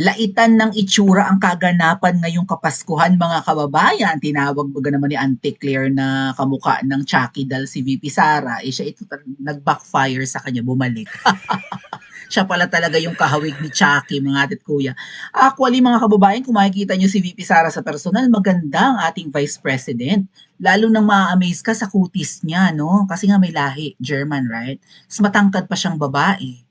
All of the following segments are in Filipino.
Laitan ng itsura ang kaganapan ngayong Kapaskuhan mga kababayan. Tinawag baga naman ni Auntie Claire na kamukha ng Chucky dahil si VP Sara, eh siya ito nag-backfire sa kanya, bumalik. Siya pala talaga yung kahawig ni Chucky, mga atit kuya. Actually mga kababayan, kung makikita nyo si VP Sara sa personal, maganda ang ating Vice President. Lalo nang ma-amaze ka sa kutis niya, no? Kasi nga may lahi, German, right? Mas matangkad pa siyang babae.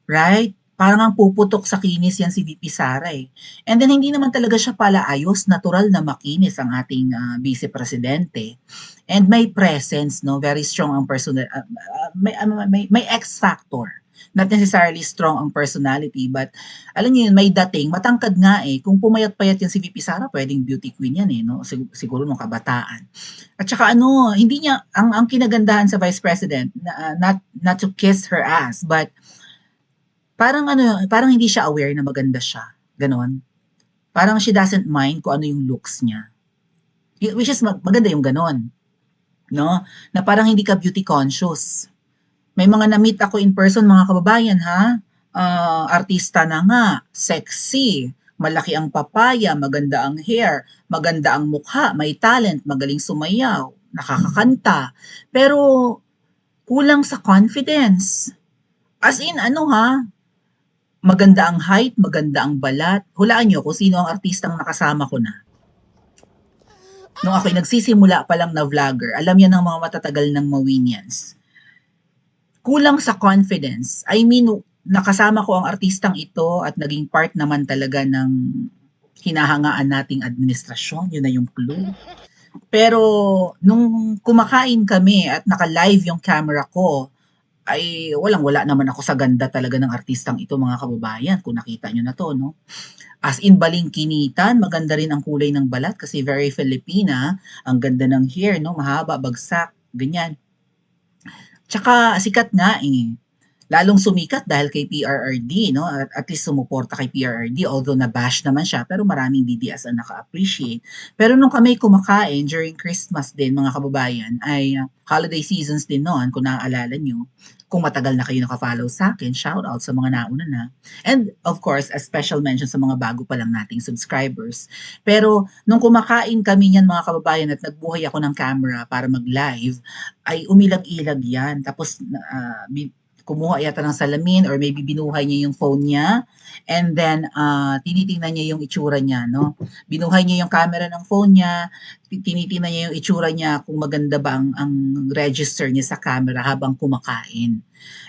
Right? Parang ang puputok sa kinis yan si VP Sara eh. And then hindi naman talaga siya pala ayos, natural na makinis ang ating Vice Presidente. And may presence, no? Very strong ang personal, may X factor. Not necessarily strong ang personality, but alam niyo yun, may dating, matangkad nga eh. Kung pumayat-payat yan si VP Sara, pwedeng beauty queen yan eh, no? Siguro nung kabataan. At saka ano, hindi niya, ang kinagandahan sa Vice President, not to kiss her ass, but parang ano, parang hindi siya aware na maganda siya, gano'n. Parang she doesn't mind kung ano yung looks niya. Which is maganda yung gano'n, 'no? Na parang hindi ka beauty conscious. May mga na-meet ako in person mga kababayan ha, artista na nga, sexy, malaki ang papaya, maganda ang hair, maganda ang mukha, may talent, magaling sumayaw, nakakakanta, pero kulang sa confidence. As in ano ha, maganda ang height, maganda ang balat. Hulaan niyo kung sino ang artistang nakasama ko na. Nung ako'y nagsisimula pa lang na vlogger, alam yan ng mga matatagal ng Mawinians. Kulang sa confidence. I mean, nakasama ko ang artistang ito at naging part naman talaga ng hinahangaan nating administrasyon. Yun na yung clue. Pero nung kumakain kami at naka-live yung camera ko, ay walang-wala naman ako sa ganda talaga ng artistang ito mga kababayan. Kung nakita nyo na to, no? As in balingkinitan, maganda rin ang kulay ng balat kasi very Filipina. Ang ganda ng hair, no? Mahaba, bagsak, ganyan. Tsaka sikat nga eh. Lalong sumikat dahil kay PRRD, no? At least sumuporta kay PRRD, although na-bash naman siya, pero maraming DDS ang naka-appreciate. Pero nung kami kumakain during Christmas din, mga kababayan, ay holiday seasons din noon, kung naaalala nyo, kung matagal na kayo naka-follow sa akin, shout out sa mga nauna na. And of course, a special mention sa mga bago pa lang nating subscribers. Pero nung kumakain kami niyan mga kababayan at nagbuhay ako ng camera para mag-live, ay umilag-ilag yan. Tapos kumuha yata ng salamin or maybe binuhay niya yung phone niya and then tinitingnan niya yung itsura niya, no? Binuhay niya yung camera ng phone niya, tinitingnan niya yung itsura niya kung maganda ba ang register niya sa camera habang kumakain.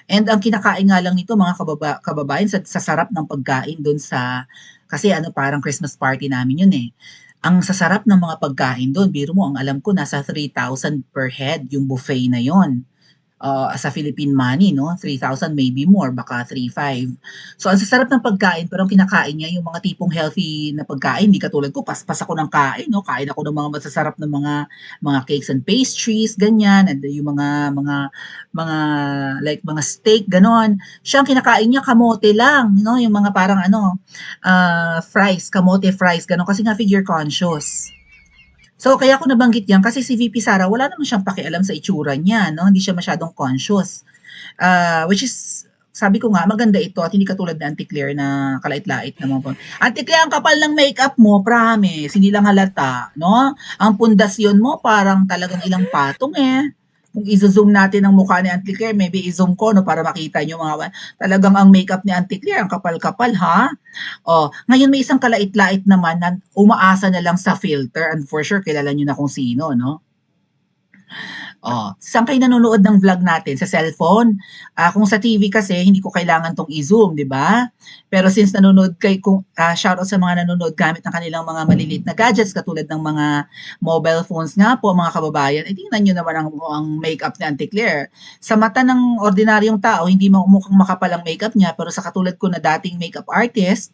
And ang kinakain nga lang nito mga kababayan sa sarap ng pagkain doon sa kasi ano parang Christmas party namin yun eh. Ang sasarap ng mga pagkain doon, biro mo, ang alam ko nasa 3,000 per head yung buffet na yon sa Philippine money, no? 3,000 maybe more, baka 3,500. So, ang sasarap ng pagkain, pero ang kinakain niya, yung mga tipong healthy na pagkain, hindi katulad ko, paspas ako ng kain, no? Kain ako ng mga masasarap na mga cakes and pastries, ganyan, and yung mga like mga steak, ganon. Siya ang kinakain niya, kamote lang, no? Yung mga parang fries, kamote fries, ganon, kasi nga figure conscious. So, kaya ko nabanggit yan kasi si VP Sara, wala naman siyang pakialam sa itsura niya, no? Hindi siya masyadong conscious. Which is, sabi ko nga, maganda ito at hindi katulad ni Auntie Claire na kalait-lait naman po. Auntie Claire, ang kapal ng makeup mo, promise, hindi lang halata, no? Ang pundasyon mo, parang talagang ilang patong eh. Kung i-zoom natin ang mukha ni Auntie Claire, maybe i-zoom ko no, para makita nyo mga talagang ang makeup ni Auntie Claire, ang kapal-kapal ha. Oh, ngayon may isang kalait-lait naman na umaasa na lang sa filter and for sure kilala nyo na kung sino, no? Oh, saan kayo nanonood ng vlog natin? Sa cellphone? Kung sa TV kasi, hindi ko kailangan tong i-zoom, di ba? Pero since nanonood kayo, shoutout sa mga nanonood gamit ng kanilang mga maliliit na gadgets, katulad ng mga mobile phones nga po, mga kababayan, tingnan nyo naman ang makeup ni Auntie Claire. Sa mata ng ordinaryong tao, hindi mukhang makapal ang makeup niya, pero sa katulad ko na dating makeup artist,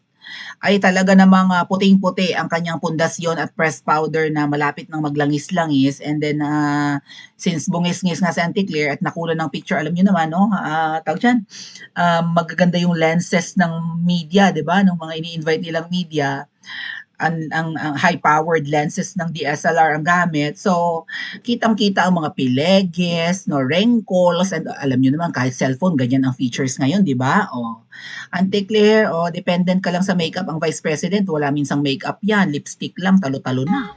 ay talaga namang puting-puti ang kanyang pundasyon at pressed powder na malapit ng maglangis-langis. And then, since bungis-ngis nga si Auntie Claire at nakuha ng picture, alam niyo naman, no? Tawag dyan, magaganda yung lenses ng media, di ba? Ng mga ini-invite nilang media. ang high-powered lenses ng DSLR ang gamit. So, kitang-kita ang mga pileges, no, wrinkles, and alam niyo naman kahit cellphone, ganyan ang features ngayon, di ba? O, Auntie Claire, o, dependent ka lang sa makeup ang Vice President. Wala minsang makeup yan. Lipstick lang, talo-talo na.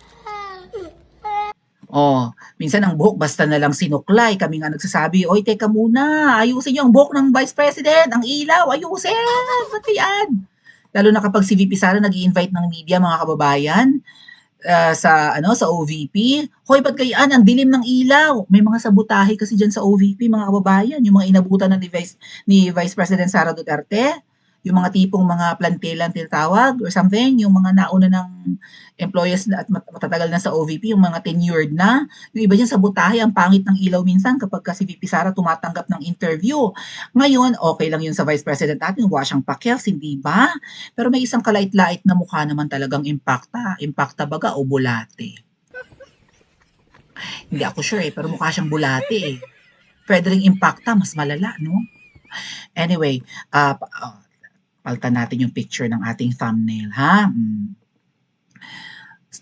Oh, minsan ang buhok basta na lang sinuklay. Kami nga nagsasabi, "Oy, teka muna, ayusin niyo ang buhok ng Vice President, ang ilaw, ayusin, ba't yan?" Lalo na kapag si VP Sara nag-i-invite ng media, mga kababayan, sa ano, sa OVP. "Hoy, ba't ganyan, ang dilim ng ilaw." May mga sabotahe kasi diyan sa OVP, mga kababayan, yung mga inabutan na ni Vice President Sara Duterte, yung mga tipong mga plantelan tinatawag or something, yung mga nauna ng employees na at matatagal na sa OVP, yung mga tenured na, yung iba diyan sabotahe, ang pangit ng ilaw minsan kapag si VP Sara tumatanggap ng interview. Ngayon, okay lang yun sa Vice President natin, wala siyang pakials, hindi ba? Pero may isang kalait-lait na mukha naman talagang impacta. Impacta baga o bulate? Hindi ako sure pero mukha siyang bulate eh. Pwede ring impacta, mas malala, no? Anyway, palitan natin yung picture ng ating thumbnail, ha?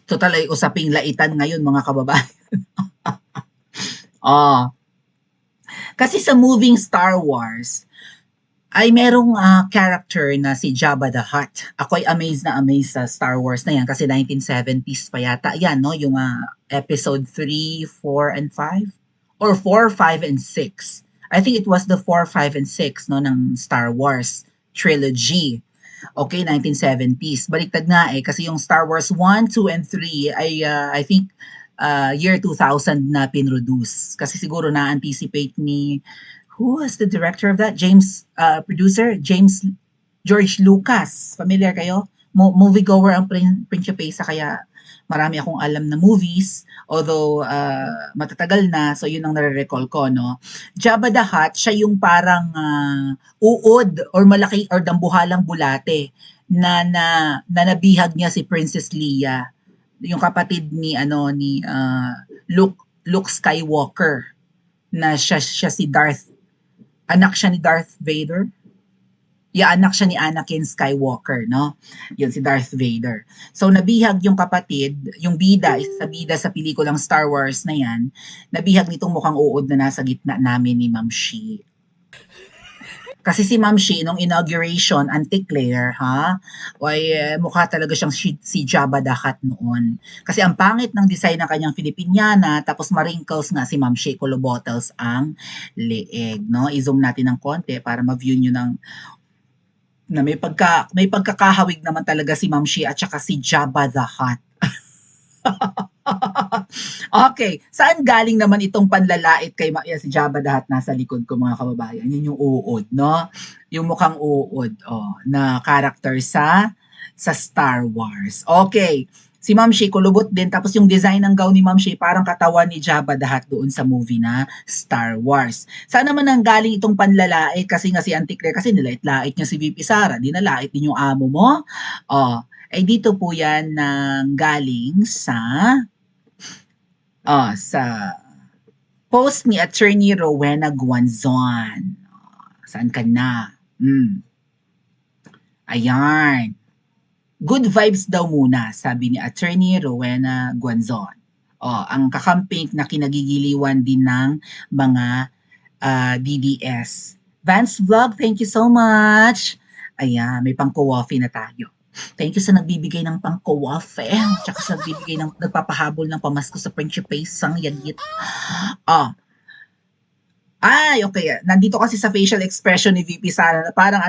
Total ay usaping laitan ngayon, mga kababayan. Oh. Kasi sa moving Star Wars, ay merong character na si Jabba the Hutt. Ako'y amazed na amazed sa Star Wars na yan kasi 1970s pa yata yan, no? Yung episode 3, 4, and 5? Or 4, 5, and 6. I think it was the 4, 5, and 6, no, ng Star Wars trilogy. Okay, 1970s. Baliktad nga eh, kasi yung Star Wars 1, 2, and 3 ay I think year 2000 na pinroduce. Kasi siguro na-anticipate ni who was the director of that? Producer? George Lucas. Familiar kayo? Moviegoer ang Principesa, kaya marami akong alam na movies. Although, matatagal na, so yun ang nare-recall ko, no? Jabba the Hutt, siya yung parang uod or malaki or dambuhalang bulate na nabihag niya si Princess Leia, yung kapatid ni Luke Skywalker, na siya si anak siya ni Darth Vader. Anak siya ni Anakin Skywalker, no? Yun, si Darth Vader. So, nabihag yung kapatid, yung bida, isa sa bida sa pelikulang Star Wars na yan, nabihag nitong mukhang uod na nasa gitna namin ni Ma'am Shi. Kasi si Ma'am Shi, nung inauguration, Auntie Claire, mukha talaga siyang si Jabba the Hutt noon. Kasi ang pangit ng design ng kanyang Filipiniana, tapos ma-wrinkles nga si Ma'am Shi Colobottles ang leeg, no? I-zoom natin ng konti para ma-view nyo na may pagkakahawig naman talaga si Ma'am Shi at saka si Jabba the Hutt. Okay, saan galing naman itong panlalait kay si Jabba the Hutt nasa likod ko, mga kababayan? Yun yung uod, no? Yung mukhang uod, na character sa Star Wars. Okay, si Ma'am Shi kulubot din, tapos yung design ng gown ni Ma'am Shi parang katawan ni Jabba the Hutt doon sa movie na Star Wars. Saan naman ang galing itong panlalait? Kasi nga si Auntie Claire, kasi nilait-lait niya si VP Sara, dinalait din yung amo mo. Ay dito po yan nang galing sa post ni Attorney Rowena Guanzon. Saan ka na? Ayan. Good vibes daw muna, sabi ni Attorney Rowena Guanzon. Ang kakamping na kinagigiliwan din ng mga DDS. Vance Vlog, thank you so much. Ayan, may pang-coffee na tayo. Thank you sa nagbibigay ng pang-coffee. Tsaka sa nagbibigay ng nagpapahabol ng pamasko sa Principesang Yagit. Ay, okay. Nandito kasi sa facial expression ni VP Sara, parang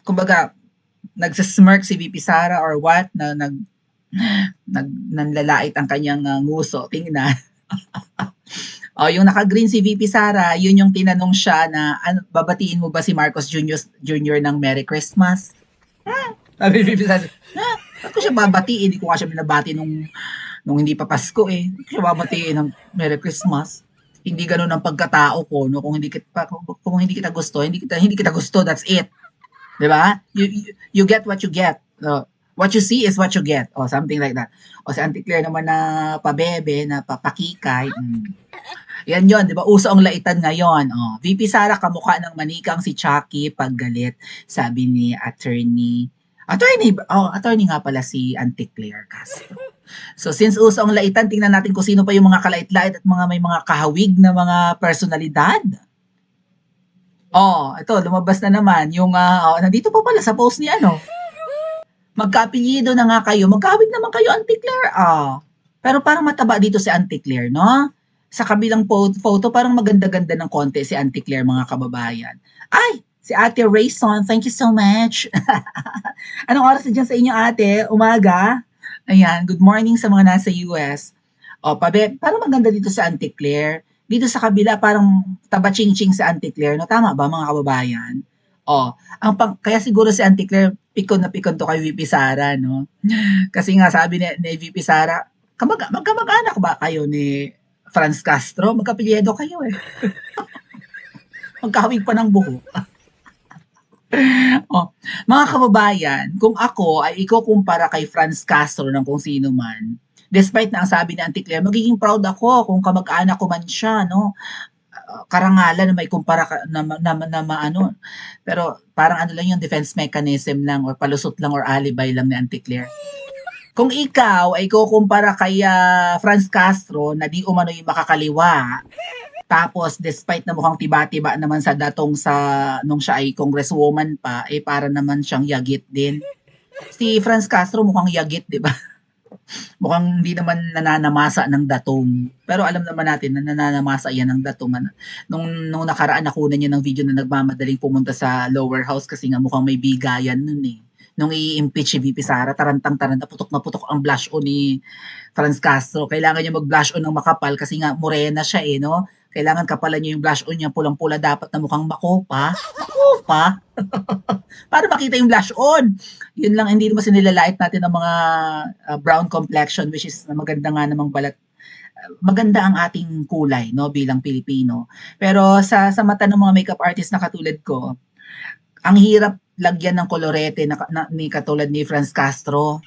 kumbaga, nagsasmirk si VP Sara or what, na nanlalait ang kanyang nguso. Tingnan. Yung naka-green si VP Sara, yun yung tinanong siya na, babatiin mo ba si Marcos Jr. ng Merry Christmas? Sabi VP Sara, ba't ko siya babatiin? Hindi ko nga siya binabati nung hindi pa Pasko eh. Hindi ko siya babatiin ng Merry Christmas. Hindi ganun ang pagkatao ko, no? Kung hindi kita gusto, hindi kita gusto, that's it. 'Di ba? You get what you get. What you see is what you get. Something like that. Si Auntie Claire naman na pabebe, na papakikay. Yan yon, 'di ba? Uso ang laitan ngayon. VP Sara kamukha ng manikang si Chucky pag galit, sabi ni Attorney Attorney nga pala si Auntie Claire Castro. So since uso ang laitan, tingnan natin kung sino pa yung mga kalait-lait at mga may mga kahawig na mga personalidad. Ito lumabas na naman yung nandito pa pala sa post ni ano. Magkaapelyido na nga kayo. Magkahawig naman kayo, Auntie Claire. Pero parang mataba dito si Auntie Claire, no? Sa kabilang photo, parang maganda-ganda ng konti si Auntie Claire, mga kababayan. Ay, si Ate Rayson, thank you so much. Anong oras na dyan sa inyo, ate? Umaga? Ayan, good morning sa mga nasa US. Parang maganda dito sa Auntie Claire. Dito sa kabila, parang taba-ching-ching sa Auntie Claire. No? Tama ba, mga kababayan? Kaya siguro si Auntie Claire, pikon na pikon to kay VP Sara, no? Kasi nga sabi ni VP Sara, magkamag-anak ba kayo ni Franz Castro? Magkapelyedo kayo eh. Magkahawig pa ng buhok. Mga kababayan, kung ako ay ikukumpara kay Franz Castro ng kung sino man, despite na ang sabi ni Auntie Claire, magiging proud ako kung kamag-anak ko man siya, no? Karangalan na may kumpara ano. Pero parang ano lang yung defense mechanism lang or palusot lang or alibi lang ni Auntie Claire. Kung ikaw ay kukumpara kay Franz Castro na di umano yung makakaliwa, tapos despite na mukhang tiba-tiba naman sa datong nung siya ay congresswoman pa, para naman siyang yagit din. Si Franz Castro mukhang yagit, di ba? Mukhang hindi naman nananamasa ng datong. Pero alam naman natin na nananamasa yan ng datong. Nung nakaraan nakuha niya ng video na nagmamadaling pumunta sa lower house kasi nga mukhang may bigayan nun eh. Nung i-impeach si VP Sara, tarantang-taranta, putok na putok ang blush on ni Franz Castro. Kailangan niya mag-blush on ng makapal kasi nga morena siya eh, no? Kailangan kapalan niya yung blush on niya, pulang-pula dapat na mukhang makopa. Makopa? Para makita yung blush on. Yun lang, hindi naman sinilalait natin ng mga brown complexion, which is maganda nga namang balat. Maganda ang ating kulay, no, bilang Pilipino. Pero sa mata ng mga makeup artist na katulad ko, ang hirap lagyan ng kolorete ni katulad ni Franz Castro.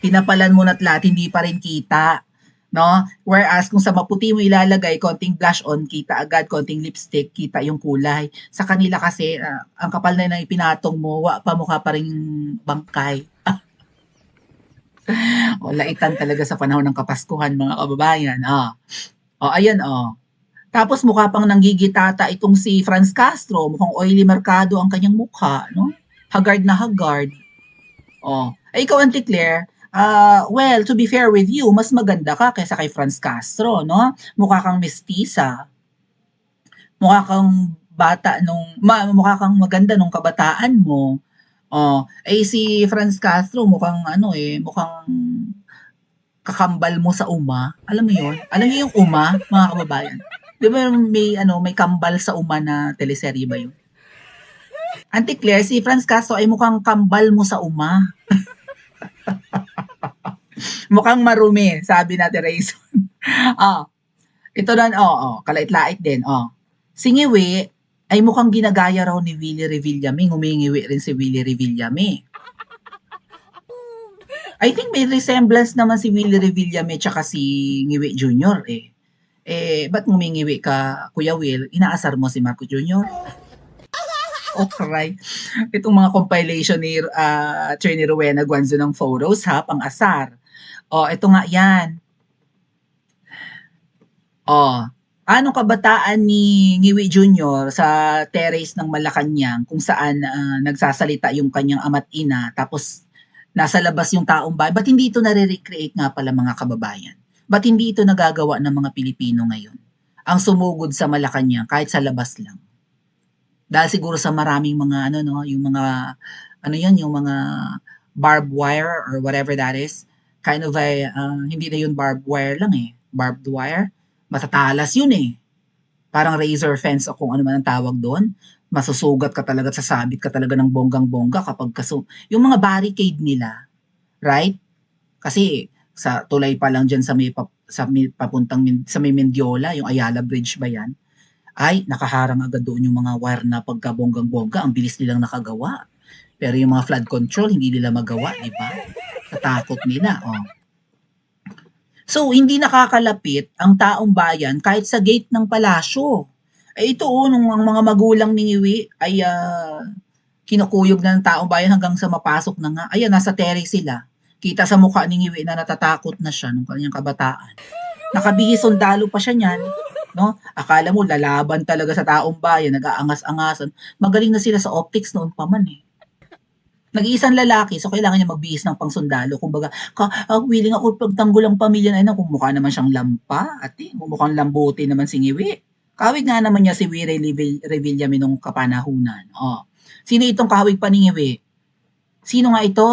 Pinapalan mo na't lahat, hindi pa rin kita. No? Whereas kung sa maputi mo ilalagay, konting blush on, kita agad, konting lipstick, kita yung kulay. Sa kanila kasi, ang kapal na ipinatong mo, mukha pa rin bangkay. Laitan talaga sa panahon ng Kapaskuhan, mga kababayan. Ayan. Tapos mukha pang nanggigitata itong si Franz Castro, mukhang oily merkado ang kanyang mukha, no? Haggard na haggard. Ikaw, Auntie Claire, well, to be fair with you, mas maganda ka kaysa kay Franz Castro, no? Mukha kang mestiza. Mukha kang mukha kang maganda nung kabataan mo. Si Franz Castro mukhang mukhang kakambal mo sa uma. Alam mo 'yun? Alam niyo yung uma, mga kababayan? 'Di ba may kambal sa uma na teleserye ba 'yun? Auntie Claire, si Franz Castro ay mukhang kambal mo sa uma. Mukhang marumi, sabi natin Rayson. Ito na, kalait-lait din. Si Ngiwi ay mukhang ginagaya raw ni Willie Revillame. Humingiwi rin si Willie Revillame. I think may resemblance naman si Willie Revillame tsaka si Ngiwi Jr. Ba't ngumingiwi ka, Kuya Will? Inaasar mo si Marco Jr.? Okay. Itong mga compilation ni Attorney Rowena Guanzo ng photos, pang-asar. Ito nga yan. Anong kabataan ni Ngiwi Jr. sa terrace ng Malacanang kung saan nagsasalita yung kanyang ama't ina tapos nasa labas yung taong bayan? Ba't hindi ito nare-recreate nga pala, mga kababayan? Ba't hindi ito nagagawa ng mga Pilipino ngayon? Ang sumugod sa Malacanang kahit sa labas lang. Dahil siguro sa maraming mga yung mga yung mga barbed wire or whatever that is. Kind of hindi na yun barbed wire lang eh. Barbed wire. Matatalas yun eh. Parang razor fence o kung ano man ang tawag doon. Masusugat ka talaga, sasabit ka talaga ng bonggang-bongga kapag yung mga barricade nila, right? Kasi sa tulay pa lang dyan sa may Mendiola, yung Ayala Bridge ba yan? Ay, nakaharang agad doon yung mga wire na pagkabonggang-bongga, ang bilis nilang nakagawa. Pero yung mga flood control, hindi nila magawa, di ba? Katakot nila, So, hindi nakakalapit ang taong bayan kahit sa gate ng palasyo. Ito, nung ang mga magulang ni Ngiwi ay kinukuyog na ng taong bayan hanggang sa mapasok na nga. Ayan, nasa terrace sila. Kita sa mukha ni Ngiwi na natatakot na siya nung kanyang kabataan. Nakabihis sundalo pa siya niyan, no? Akala mo lalaban talaga sa taong bayan, nag-aangas-angasan. Magaling na sila sa optics noon pa man eh. Nag-iisang lalaki, so kailangan niya magbihis ng pangsundalo. Kumbaga, willing ako pagtanggol ang pamilya na yun. Kung mukha naman siyang lampa, ate, kung mukhang lambuti naman si Ngiwi. Kawig nga naman niya si Wire Revillame nung kapanahunan. Oh. Sino itong kahawig pa ni Ngiwi? Sino nga ito?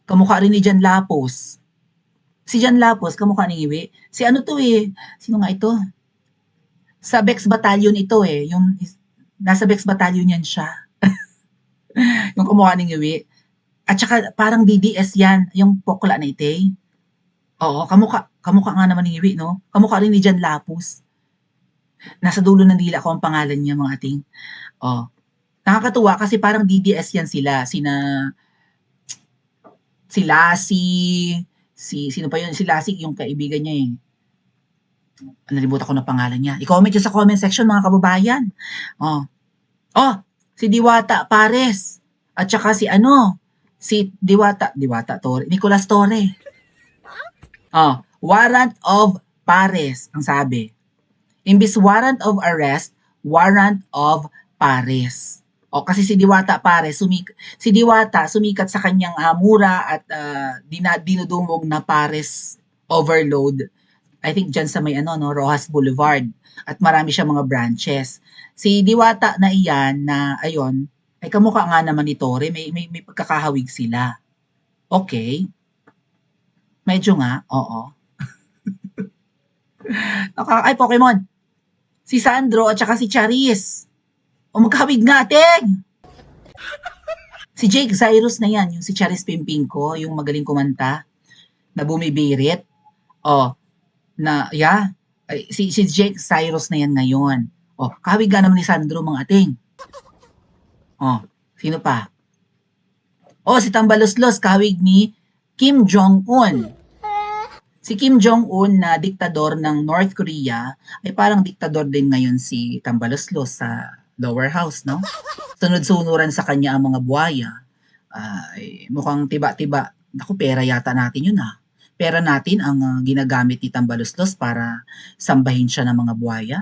Kamukha rin ni Jan Lapos. Si Jan Lapos, kamukha ni Ngiwi. Si ano to eh? Sino nga ito? Sa Bex Battalion ito eh. Yung, nasa Bex Battalion yan siya. Yung kamukha ni Ngiwi. At saka parang DDS yan, yung pokla na ite. Oo, kamukha nga naman ni Ngiwi, no? Kamukha rin ni Jan Lapus. Nasa dulo ng dila ko ang pangalan niya, mga ating. Oh. Nakakatuwa kasi parang DDS yan sila. Si Lassie, sino pa yun? Si Lassie, yung kaibigan niya eh. Nalimutan ko na pangalan niya. I-comment nyo sa comment section, mga kababayan. Oh. Oh, si Diwata Pares. At saka si Diwata Torre, Nicolas Torre. Oh, warrant of Pares, ang sabi. Imbis warrant of arrest, warrant of Pares. O kasi si Diwata Pares, si Diwata sumikat sa kanyang mura at dinudumog na Pares overload. I think dyan sa may Rojas Boulevard. At marami siya mga branches. Si Diwata na iyan na ayon, ay kamukha nga naman ni Torre, may pagkakahawig sila. Okay. Medyo nga, oo. Ay, Pokemon. Si Sandro at saka si Charis. O magkahawig natin. Si Jake Cyrus na yan, yung si Charis Pimpinko, yung magaling kumanta, na bumibirit. O, si Jake Cyrus na yan ngayon. O, kahawig ka naman ni Sandro, mga ating. O, sino pa? O, si Tambaloslos, kahawig ni Kim Jong-un. Si Kim Jong-un na diktador ng North Korea ay parang diktador din ngayon si Tambaloslos sa lower house, no? Sunod-sunuran sa kanya ang mga buhaya. Mukhang tiba-tiba. Naku, pera yata natin yun Pera natin ang ginagamit ni Tambaloslos para sambahin siya ng mga buhaya.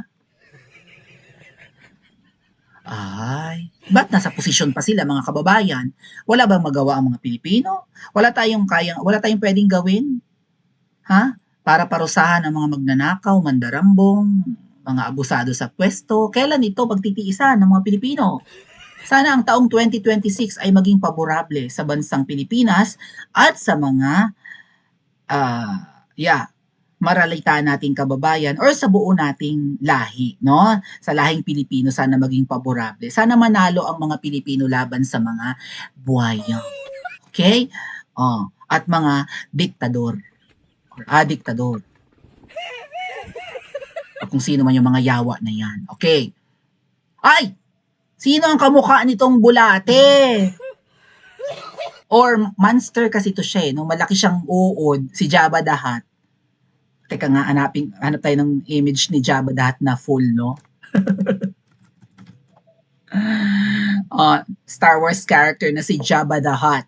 Ay, ba't nasa posisyon pa sila mga kababayan? Wala bang magawa ang mga Pilipino? Wala tayong pwedeng gawin? Ha? Para parusahan ang mga magnanakaw, mandarambong, mga abusado sa pwesto. Kailan ito pagtitiisan ng mga Pilipino? Sana ang taong 2026 ay maging paborable sa bansang Pilipinas at sa mga maralita nating kababayan or sa buo nating lahi, no? Sa lahing Pilipino sana maging paborable. Sana manalo ang mga Pilipino laban sa mga buhaya. Okay? At mga diktador. Diktador. O kung sino man yung mga yawa na yan. Okay. Ay! Sino ang kamukha nitong bulate? Or monster kasi to siya no? Malaki siyang uod, si Jabba the Hutt. Teka nga, hanap tayo ng image ni Jabba the Hutt na full, no? Star Wars character na si Jabba the Hutt.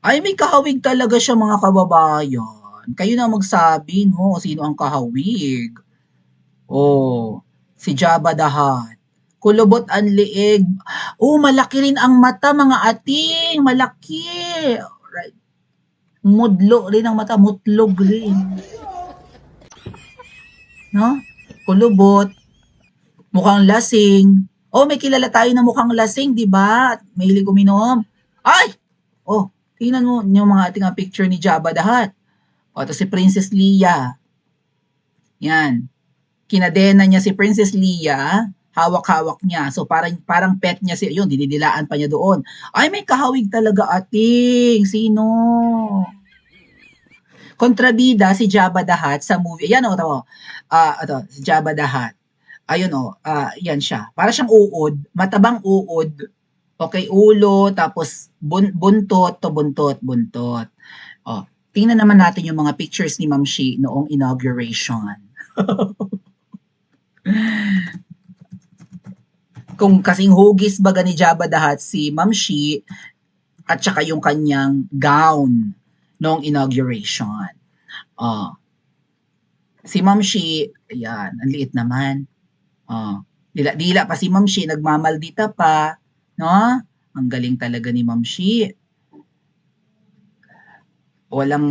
Ay, may kahawig talaga siya mga kababayan. Kayo na magsabi, no? Sino ang kahawig? Si Jabba the Hutt. Kulubot ang liig. Malaki rin ang mata, mga ating. Malaki. Right. Mudlo rin ang mata. Mutlog rin. No? Kulubot. Mukhang lasing. May kilala tayo na mukhang lasing, di ba? Mahilig uminom. Ay! Tingnan mo yung mga ating picture ni Jabba the Hutt. Ito si Princess Leia. Yan. Kinadena niya si Princess Leia. Hawak-hawak niya. So parang pet niya yun, dinidilaan pa niya doon. Ay, may kahawig talaga ating. Sino? Kontrabida si Jabba the Hutt sa movie. Yan si Jabba the Hutt. Ayun yan siya. Para siyang uod, matabang uod. Okay, ulo, tapos buntot. Tingnan naman natin yung mga pictures ni Ma'am Shi noong inauguration. Kung kasing hugis baga ni Jabba the Hutt si Ma'am Shi at saka yung kanyang gown noong inauguration. Oh, si Ma'am Shi, ayan, ang liit naman. Oh, dila-dila pa si Ma'am Shi, nagmamaldita pa, no? Ang galing talaga ni Ma'am Shi. Walang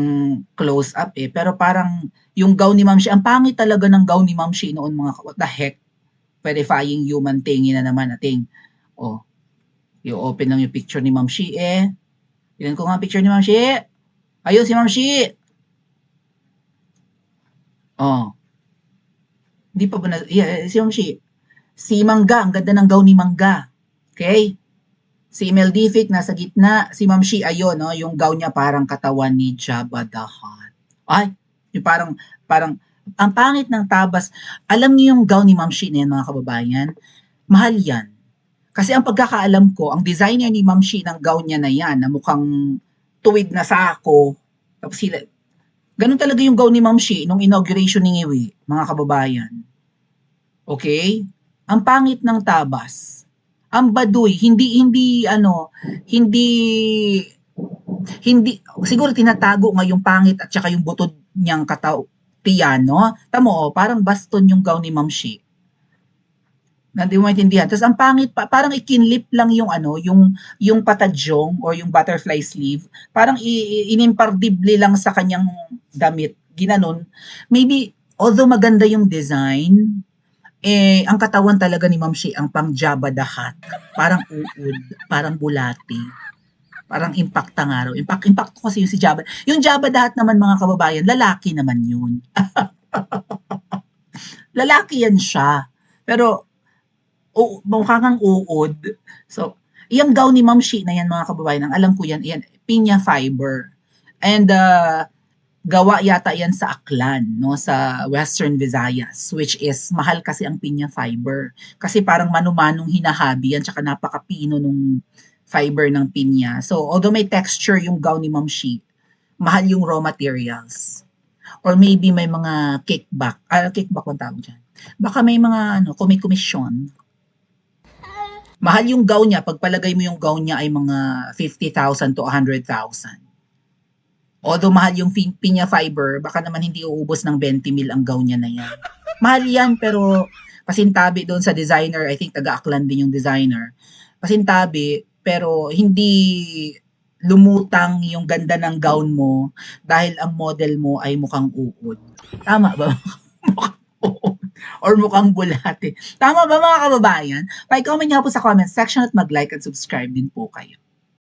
close up eh, pero parang yung gown ni Ma'am Shi, ang pangit talaga ng gown ni Ma'am Shi noon mga what the heck? Verifying human thing na naman ating. Oh, i-open lang yung picture ni Ma'am Shi eh. Tignan ko nga picture ni Ma'am Shi. Ayun si Ma'am Shi. Oh, hindi pa ba na, yeah, si Ma'am Shi. Si Mangga, ang ganda ng gown ni Mangga. Okay? Si Meldific nasa gitna, si Ma'am Shi ayun, no, yung gown niya parang katawan ni Jabba the Hutt. Ay, yung parang ang pangit ng tabas. Alam niyo yung gown ni Ma'am Shi na yan, mga kababayan? Mahal yan. Kasi ang pagkakaalam ko, ang designer ni Ma'am Shi ng gown niya na yan, na mukhang tuwid na sako, tapos sila, ganun talaga yung gown ni Ma'am Shi nung inauguration ni Ngiwi, mga kababayan. Okay? Ang pangit ng tabas. Ang baduy, hindi siguro tinatago nga yung pangit at saka yung butod niyang tiyan, no? Tamo, parang baston yung gown ni Ma'am Shi. Hindi mo maintindihan. Tapos ang pangit pa, parang ikinlip lang yung yung patadyong or yung butterfly sleeve. Parang inimpardible lang sa kanyang damit. Ginanon. Maybe, although maganda yung design, eh, ang katawan talaga ni Ma'am Shi, ang pang Jabba the Hutt. Parang uod, parang bulati. Parang impacta nga raw. Impact ko kasi yung si Jabba. Yung Jabba the Hutt naman mga kababayan, lalaki naman yun. Lalaki yan siya. Pero, mukha kang uod. So, yung gown ni Ma'am Shi na yan mga kababayan, ang alam ko yan, pinya fiber. And, gawa yata yan sa Aklan, no, sa Western Visayas, which is mahal kasi ang pinya fiber. Kasi parang manu-manong hinahabi yan, tsaka napakapino nung fiber ng pinya. So, although may texture yung gown ni Ma'am Shi, mahal yung raw materials. Or maybe may mga kickback. Kickback ang tawag dyan. Baka may mga, kung may komisyon. Mahal yung gown niya. Pagpalagay mo yung gown niya ay mga 50,000 to 100,000. Although mahal yung pinya fiber, baka naman hindi uubos ng 20 mil ang gown niya na yan. Mahal yan, pero pasintabi doon sa designer, I think taga-Aklan din yung designer. Pasintabi, pero hindi lumutang yung ganda ng gown mo dahil ang model mo ay mukhang uod. Tama ba? Mukhang uod. Or mukhang bulate. Tama ba mga kababayan? Pa-comment niyo po sa comment section at mag-like at subscribe din po kayo.